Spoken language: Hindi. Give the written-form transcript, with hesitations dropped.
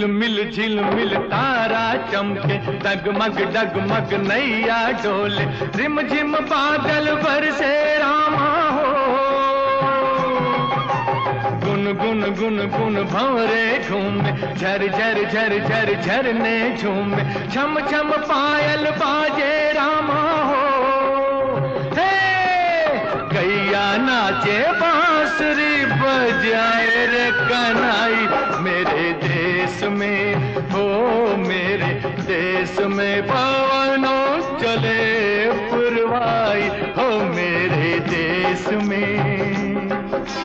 झिलमिल तारा चमके, डगमग डगमग नैया डोले, रिमझिम बादल बरसे रामा हो। गुन गुन गुन गुन भंवरे झूमे, झर झर झर झर झरने झूमे, छम छम पायल बाजे रामा हो। हे गैया नाचे बांसुरी बजाए रे कन्हई, मेरे देश में हो मेरे देश में पवनों चले पुरवाई हो, मेरे देश में।